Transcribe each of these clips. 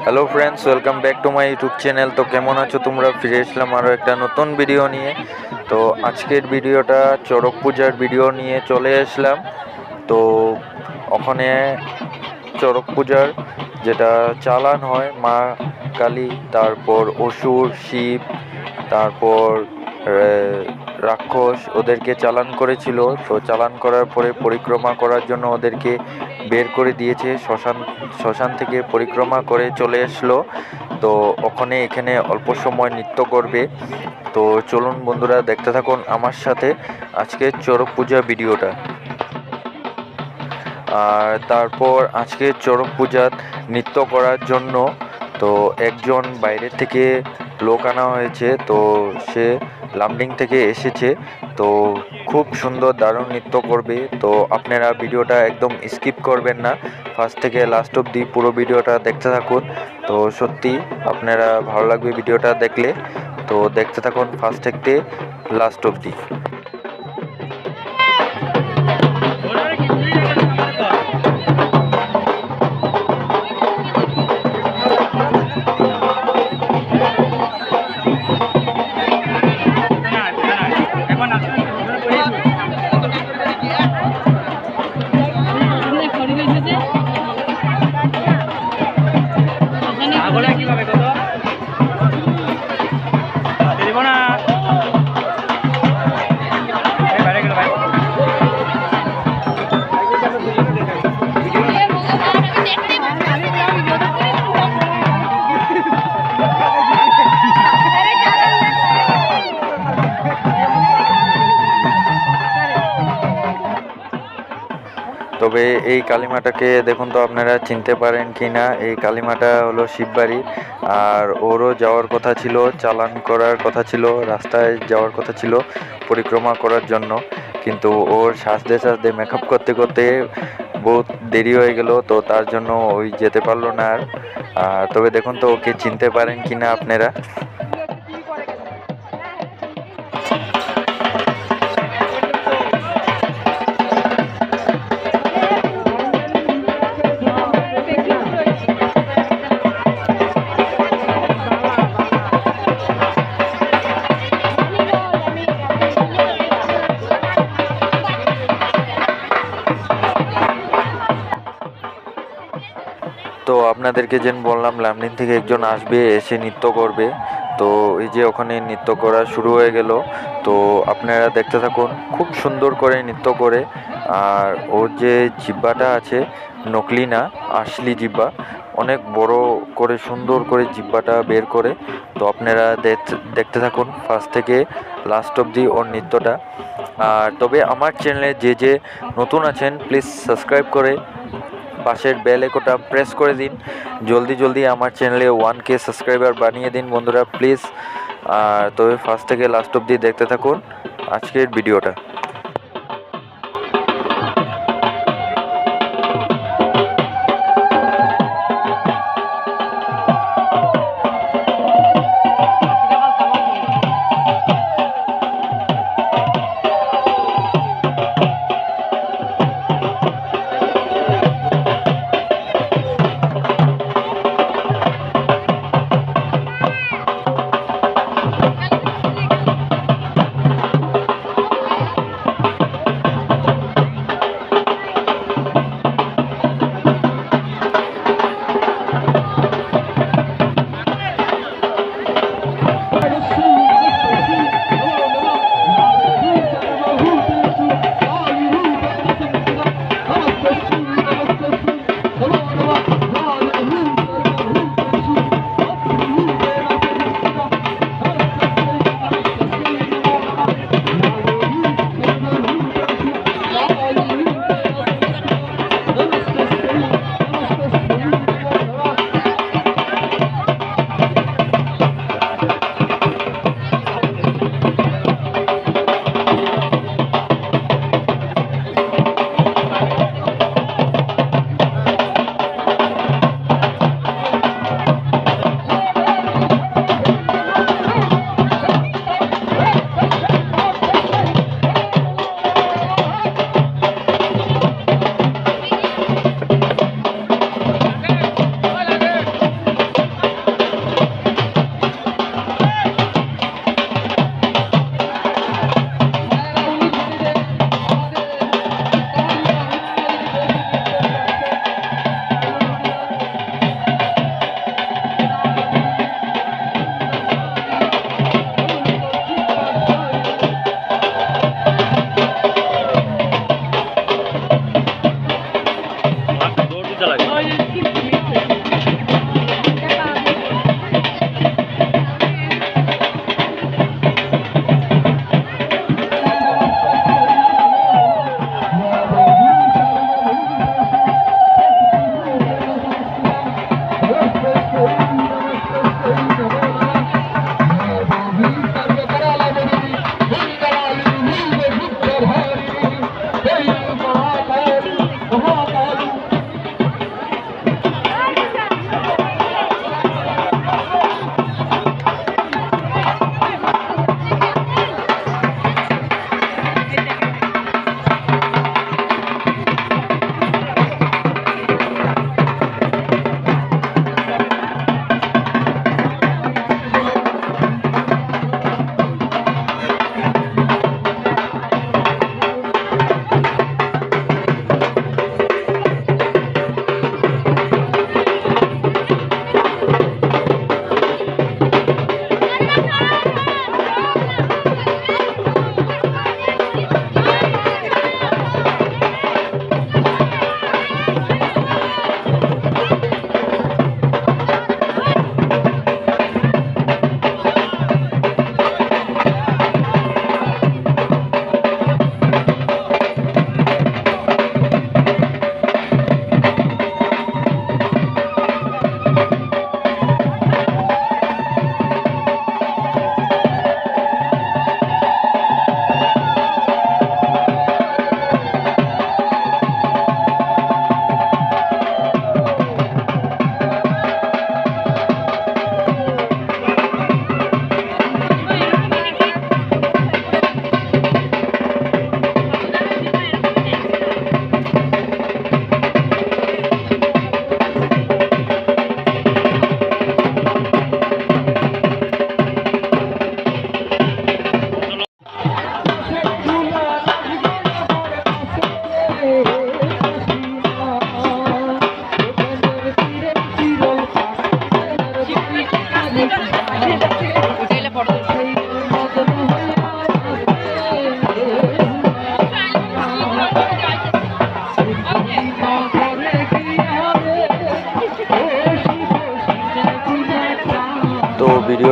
Hello friends, welcome back to my YouTube channel. তো কেমন আছো তোমরা? ফিরে এসলাম আরও একটা নতুন ভিডিও নিয়ে। তো আজকের ভিডিওটা চড়ক পূজার ভিডিও নিয়ে চলে আসলাম। তো ওখানে চড়ক পূজার যেটা চালান হয় মা কালী, তারপর অসুর, শিব, তারপর রাক্ষস ওদেরকে চালান করেছিল। তো চালান করার পরে পরিক্রমা করার জন্য ওদেরকে বের করে দিয়েছে। শ্মশান থেকে পরিক্রমা করে চলে আসলো। তো এখানে অল্প সময় নৃত্য করবে। তো চলুন বন্ধুরা, দেখতে থাকুন আমার সাথে আজকে চড়ক পূজা ভিডিওটা। আর তারপর আজকে চড়ক পূজার নৃত্য করার জন্য তো একজন বাইরে থেকে লোক আনা হয়েছে। তো সে লামডিং থেকে এসেছে। তো খুব সুন্দর দারুণ নৃত্য করবে। তো আপনারা ভিডিওটা একদম স্কিপ করবেন না, ফার্স্ট থেকে লাস্ট অবধি পুরো ভিডিওটা দেখতে থাকুন। তো সত্যি আপনারা ভালো লাগবে ভিডিওটা দেখলে। তো দেখতে থাকুন ফার্স্ট থেকে লাস্ট অবধি। তবে এই কালীমাটাকে দেখুন তো আপনারা চিনতে পারেন কি না। এই কালীমাটা হলো শিববাড়ি। আর ওরও যাওয়ার কথা ছিল, চালান করার কথা ছিল, রাস্তায় যাওয়ার কথা ছিল পরিক্রমা করার জন্য। কিন্তু ওর সাজতে মেকআপ করতে করতে বহুত দেরি হয়ে গেল। তো তার জন্য ওই যেতে পারলো না আর। তবে দেখুন তো ওকে চিনতে পারেন কি না আপনারা। তো আপনাদেরকে যেন বললাম লামডিং থেকে একজন আসবে, এসে নৃত্য করবে। তো এই যে ওখানে নৃত্য করা শুরু হয়ে গেল। তো আপনারা দেখতে থাকুন, খুব সুন্দর করে নৃত্য করে। আর ওর যে জিব্বাটা আছে নকলি না, আসলি জিব্বা, অনেক বড় করে সুন্দর করে জিব্বাটা বের করে। তো আপনারা দেখতে থাকুন ফার্স্ট থেকে লাস্ট অবধি ওর নৃত্যটা। আর তবে আমার চ্যানেলে যে নতুন আছেন প্লিজ সাবস্ক্রাইব করে পাশের বেল আইকনটা প্রেস করে দিন। জলদি আমার চ্যানেলে 1K সাবস্ক্রাইবার বানিয়ে দিন বন্ধুরা প্লিজ। আর তবে ফার্স্ট থেকে লাস্ট অবধি দেখতে থাকুন আজকের ভিডিওটা।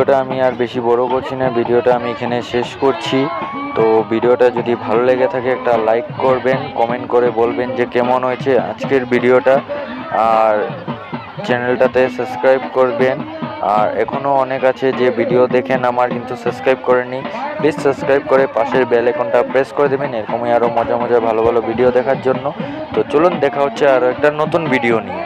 ভিডিওটা আমি আর বেশি বড় করছি না, ভিডিওটা আমি এখানে শেষ করছি। তো ভিডিওটা যদি ভালো লেগে থাকে একটা লাইক করবেন, কমেন্ট করে বলবেন যে কেমন হয়েছে আজকের ভিডিওটা, আর চ্যানেলটাতে সাবস্ক্রাইব করবেন। আর এখনও অনেক আছে যে ভিডিও দেখেন আমার কিন্তু সাবস্ক্রাইব করেনি, প্লিজ সাবস্ক্রাইব করে পাশের বেল আইকনটা প্রেস করে দেবেন এরকমই আরও মজার ভালো ভালো ভিডিও দেখার জন্য। তো চলুন দেখা হচ্ছে আরও একটা নতুন ভিডিও নিয়ে।